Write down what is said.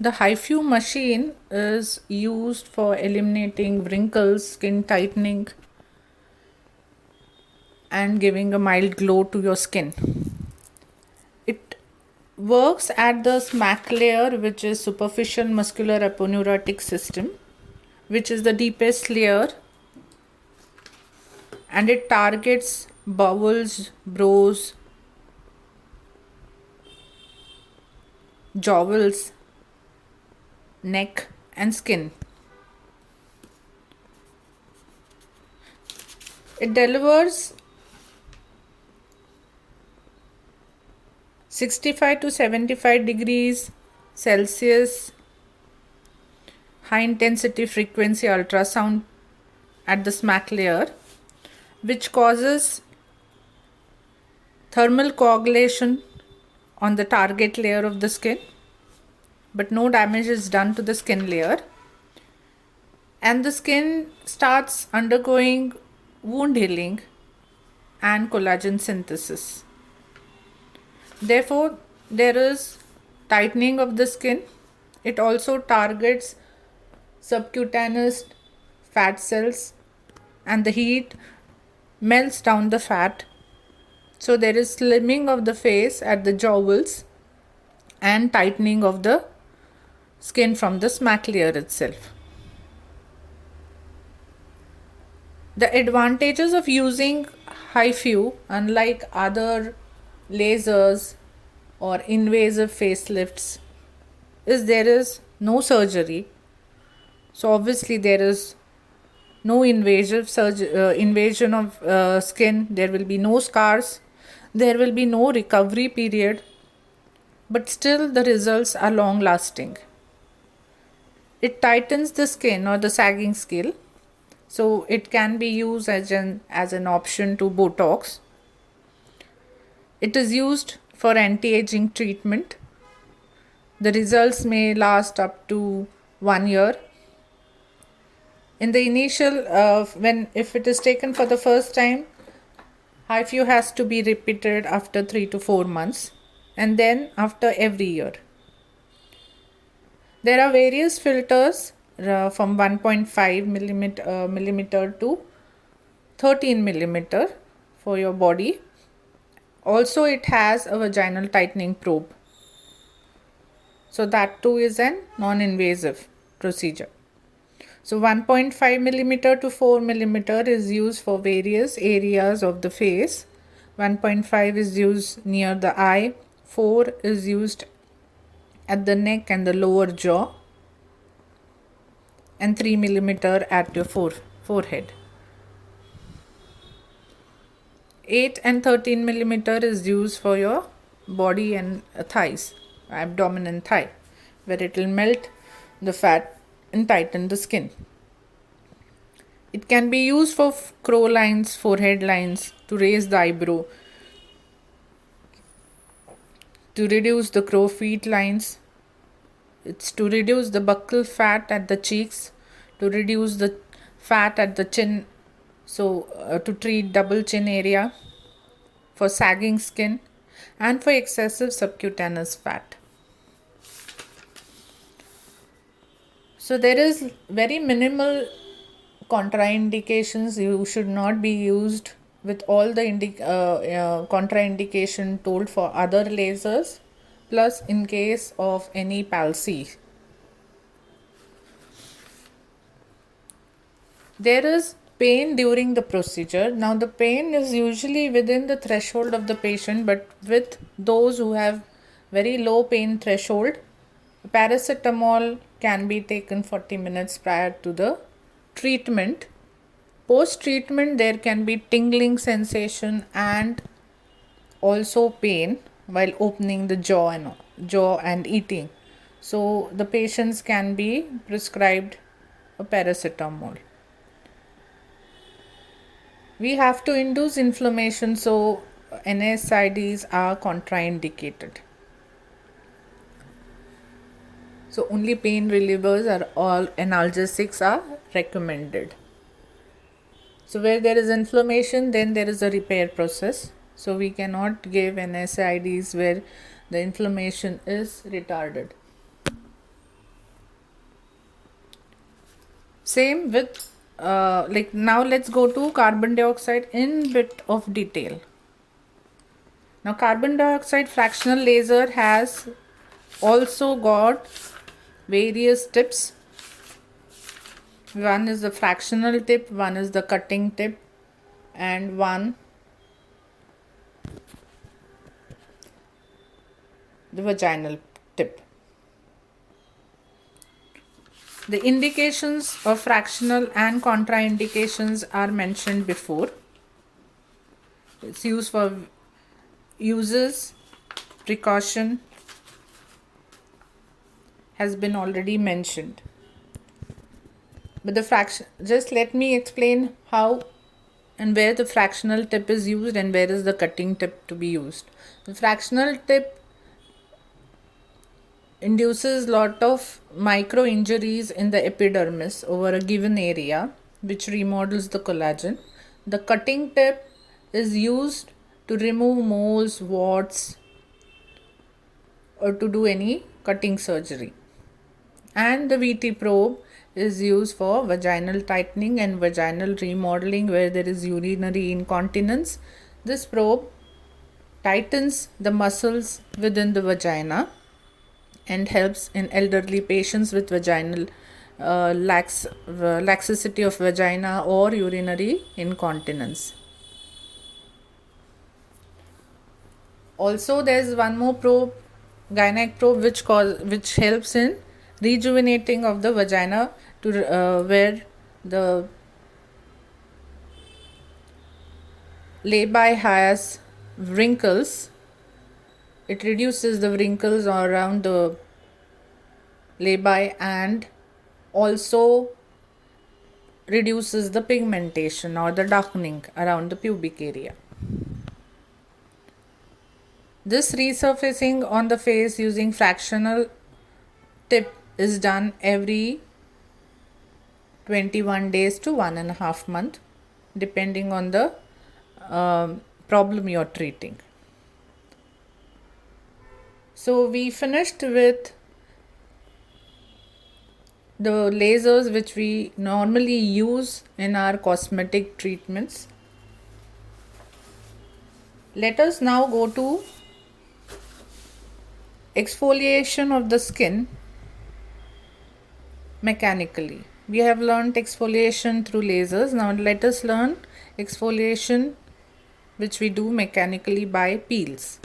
The HIFU machine is used for eliminating wrinkles, skin tightening, and giving a mild glow to your skin. It works at the SMAC layer, which is superficial muscular aponeurotic system, which is the deepest layer, and it targets bowels, brows, jowls, neck, and skin. It delivers 65 to 75 degrees Celsius high intensity frequency ultrasound at the SMAC layer, which causes thermal coagulation on the target layer of the skin, but no damage is done to the skin layer, and the skin starts undergoing wound healing and collagen synthesis. Therefore, there is tightening of the skin. It also targets subcutaneous fat cells, and the heat melts down the fat. So there is slimming of the face at the jowls and tightening of the skin from the SMAC layer itself. The advantages of using HIFU, unlike other lasers or invasive facelifts, is there is no surgery. So obviously there is no invasion of skin. There will be no scars. There will be no recovery period. But still the results are long lasting. It tightens the skin or the sagging scale. So it can be used as an option to Botox. It is used for anti-aging treatment. The results may last up to 1 year. In the initial, if it is taken for the first time, HIFU has to be repeated after 3 to 4 months, and then after every year. There are various filters from 1.5 millimeter to 13 millimeter for your body. Also, it has a vaginal tightening probe. So that too is a non-invasive procedure. So 1.5 millimeter to 4 millimeter is used for various areas of the face. 1.5 is used near the eye. 4 is used at the neck and the lower jaw. And 3 millimeter at your forehead. 8 and 13 millimeter is used for your body and thighs, abdomen and thigh, where it will melt the fat and tighten the skin. It can be used for crow lines, forehead lines, to raise the eyebrow, to reduce the crow feet lines. It's to reduce the buccal fat at the cheeks, to reduce the fat at the chin, to treat double chin area, for sagging skin, and for excessive subcutaneous fat. So there is very minimal contraindications. You should not be used with all the contraindication told for other lasers, plus in case of any palsy. There is pain during the procedure. Now the pain is usually within the threshold of the patient, but with those who have very low pain threshold, paracetamol can be taken 40 minutes prior to the treatment. Post treatment, there can be tingling sensation and also pain while opening the jaw and eating. So the patients can be prescribed a paracetamol. We have to induce inflammation, so NSAIDs are contraindicated. So only pain relievers or all analgesics are recommended. So where there is inflammation, then there is a repair process. So we cannot give NSAIDs where the inflammation is retarded. Same with like now let's go to carbon dioxide in bit of detail. Now carbon dioxide fractional laser has also got various tips. One is the fractional tip, one is the cutting tip, and one the vaginal tip. The indications of fractional and contraindications are mentioned before. It's used for uses, precaution has been already mentioned. But the fraction, just let me explain how and where the fractional tip is used and where is the cutting tip to be used. The fractional tip induces lot of micro injuries in the epidermis over a given area, which remodels the collagen. The cutting tip is used to remove moles, warts, or to do any cutting surgery. And the VT probe is used for vaginal tightening and vaginal remodeling where there is urinary incontinence. This probe tightens the muscles within the vagina and helps in elderly patients with vaginal laxity of vagina or urinary incontinence. Also, there is one more probe, gynec probe, which helps in rejuvenating of the vagina to where the labi has wrinkles. It reduces the wrinkles around the labi and also reduces the pigmentation or the darkening around the pubic area. This resurfacing on the face using fractional tip is done every 21 days to 1.5 months, depending on the problem you're treating. So we finished with the lasers which we normally use in our cosmetic treatments. Let us now go to exfoliation of the skin mechanically. We have learned exfoliation through lasers. Now let us learn exfoliation which we do mechanically by peels.